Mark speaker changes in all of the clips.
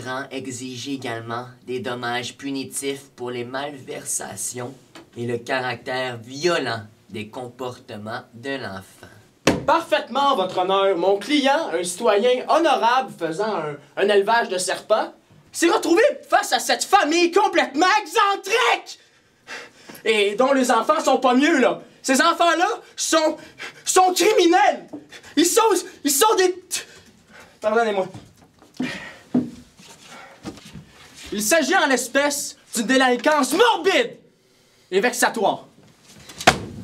Speaker 1: considérant exiger également des dommages punitifs pour les malversations et le caractère violent des comportements de l'enfant.
Speaker 2: Parfaitement, votre honneur. Mon client, un citoyen honorable faisant un élevage de serpents, s'est retrouvé face à cette famille complètement excentrique et dont les enfants sont pas mieux, là. Ces enfants-là sont criminels. Ils sont des... Pardonnez-moi. Il s'agit en l'espèce d'une délinquance morbide et vexatoire.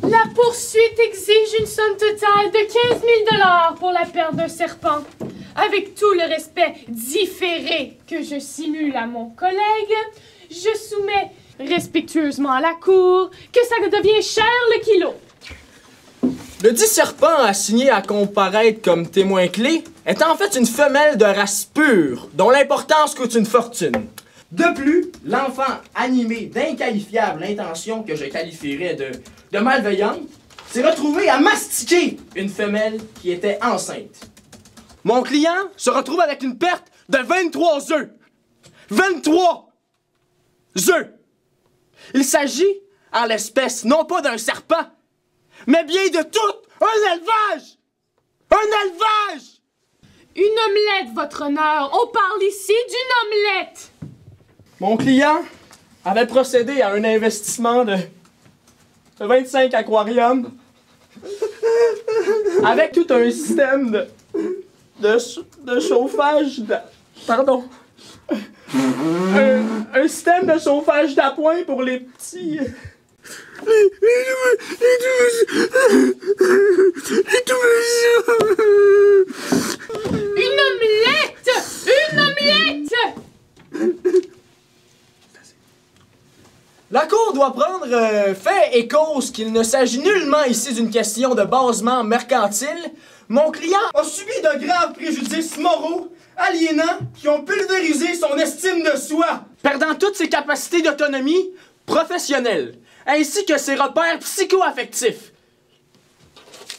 Speaker 3: La poursuite exige une somme totale de 15 000 $ pour la perte d'un serpent. Avec tout le respect différé que je simule à mon collègue, je soumets respectueusement à la cour que ça devient cher le kilo.
Speaker 2: Le dit serpent assigné à comparaître comme témoin clé est en fait une femelle de race pure, dont l'importance coûte une fortune. De plus, l'enfant animé d'inqualifiable intention que je qualifierais de malveillante s'est retrouvé à mastiquer une femelle qui était enceinte. Mon client se retrouve avec une perte de 23 œufs. 23 œufs! Il s'agit, en l'espèce, non pas d'un serpent, mais bien de tout un élevage! Un élevage!
Speaker 3: Une omelette, votre honneur. On parle ici d'une omelette.
Speaker 2: Mon client avait procédé à un investissement de 25 aquariums avec tout un système de chauffage pardon. Un système de chauffage d'appoint pour les petits...
Speaker 3: Une omelette! Une omelette!
Speaker 2: La Cour doit prendre fait et cause qu'il ne s'agit nullement ici d'une question de basement mercantile. Mon client a subi de graves préjudices moraux aliénants qui ont pulvérisé son estime de soi, perdant toutes ses capacités d'autonomie professionnelle, ainsi que ses repères psycho-affectifs.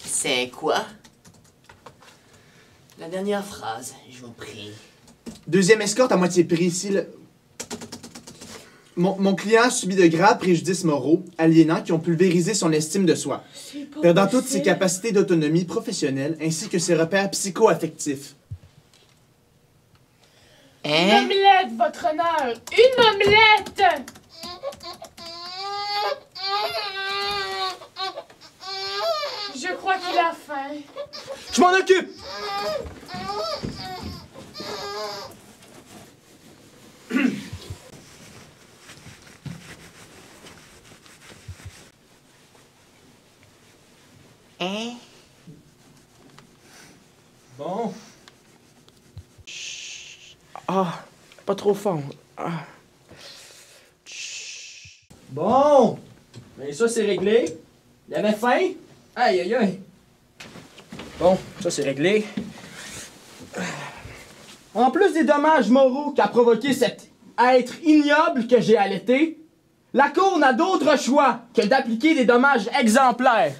Speaker 1: C'est quoi? La dernière phrase, je vous prie.
Speaker 4: Deuxième escorte à moitié prix ici. Mon client a subi de graves préjudices moraux aliénants qui ont pulvérisé son estime de soi, perdant toutes ses capacités d'autonomie professionnelle ainsi que ses repères psycho-affectifs.
Speaker 3: Une omelette, votre honneur! Une omelette! Je crois qu'il a faim.
Speaker 2: Je m'en occupe!
Speaker 1: Hein?
Speaker 2: Bon. Chut. Ah, pas trop fort. Ah. Chut. Bon. Mais ça, c'est réglé. Il avait faim. Aïe, aïe, aïe. Bon, ça, c'est réglé. En plus des dommages moraux qu'a provoqué cet être ignoble que j'ai allaité, la Cour n'a d'autre choix que d'appliquer des dommages exemplaires.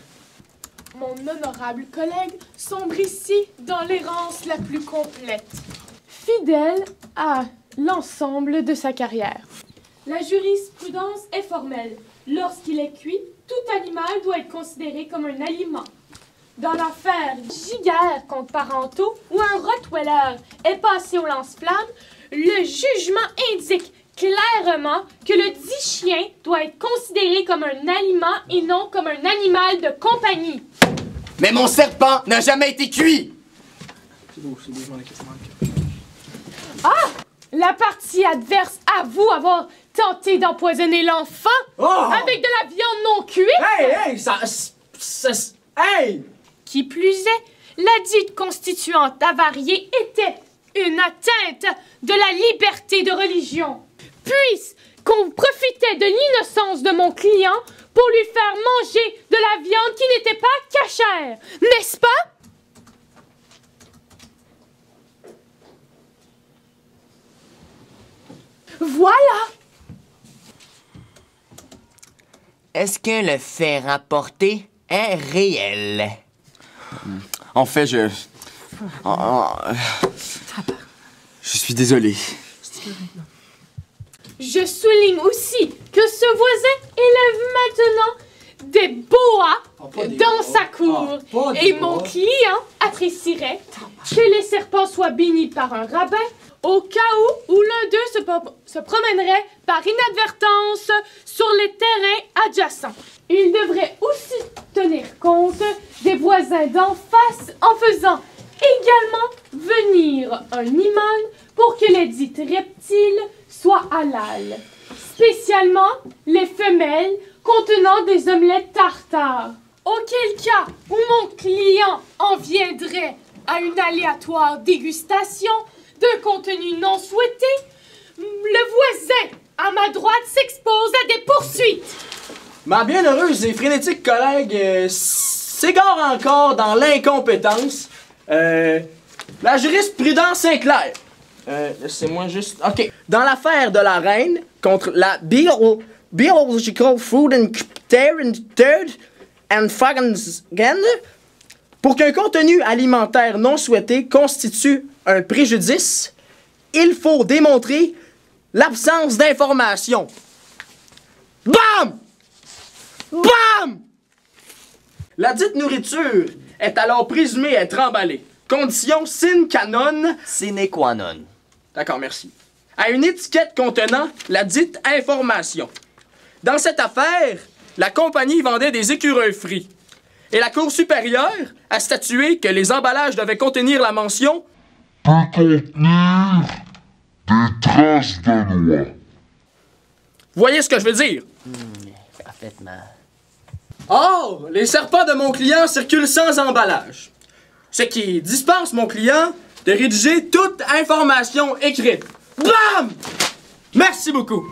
Speaker 3: Mon honorable collègue sombre ici dans l'errance la plus complète, fidèle à l'ensemble de sa carrière. La jurisprudence est formelle. Lorsqu'il est cuit, tout animal doit être considéré comme un aliment. Dans l'affaire Giguère contre Parenteau, où un Rottweiler est passé au lance-flamme, le jugement indique clairement que le dit chien doit être considéré comme un aliment et non comme un animal de compagnie.
Speaker 1: Mais mon serpent n'a jamais été cuit!
Speaker 2: C'est beau, je m'en ai.
Speaker 3: Ah! La partie adverse avoue avoir tenté d'empoisonner l'enfant avec de la viande non cuite!
Speaker 2: Hey, hey!
Speaker 3: Qui plus est, la dite constituante avariée était une atteinte de la liberté de religion. Puisqu'on profitait de l'innocence de mon client pour lui faire manger de la viande qui n'était pas cachère, n'est-ce pas? Voilà!
Speaker 1: Est-ce que le fait rapporté est réel?
Speaker 5: En fait, je suis désolé.
Speaker 3: Je souligne aussi que ce voisin élève maintenant des boas dans sa cour. Et mon client apprécierait que les serpents soient bénis par un rabbin au cas où l'un d'eux se promènerait par inadvertance sur les terrains adjacents. Il devrait aussi tenir compte des voisins d'en face en faisant également venir un imam pour que les dites reptiles soient halal, spécialement les femelles contenant des omelettes tartares. Auquel cas où mon client en viendrait à une aléatoire dégustation de contenu non souhaité, le voisin à ma droite s'expose à des poursuites.
Speaker 2: Ma bienheureuse et frénétique collègue s'égare encore dans l'incompétence. La jurisprudence Sinclair. Laissez-moi juste... OK. Dans l'affaire de la reine contre la Biological Food and Third and Fagenskende, pour qu'un contenu alimentaire non souhaité constitue un préjudice, il faut démontrer l'absence d'information. Bam! Bam! La dite nourriture est alors présumée être emballée. Condition sine qua non.
Speaker 1: Sine qua non.
Speaker 2: D'accord, merci. À une étiquette contenant la dite information. Dans cette affaire, la compagnie vendait des écureuils frits. Et la Cour supérieure a statué que les emballages devaient contenir la mention « peut contenir des traces de loi ». Voyez ce que je veux dire?
Speaker 1: Parfaitement.
Speaker 2: Or, les serpents de mon client circulent sans emballage. Ce qui dispense mon client de rédiger toute information écrite. Bam! Merci beaucoup.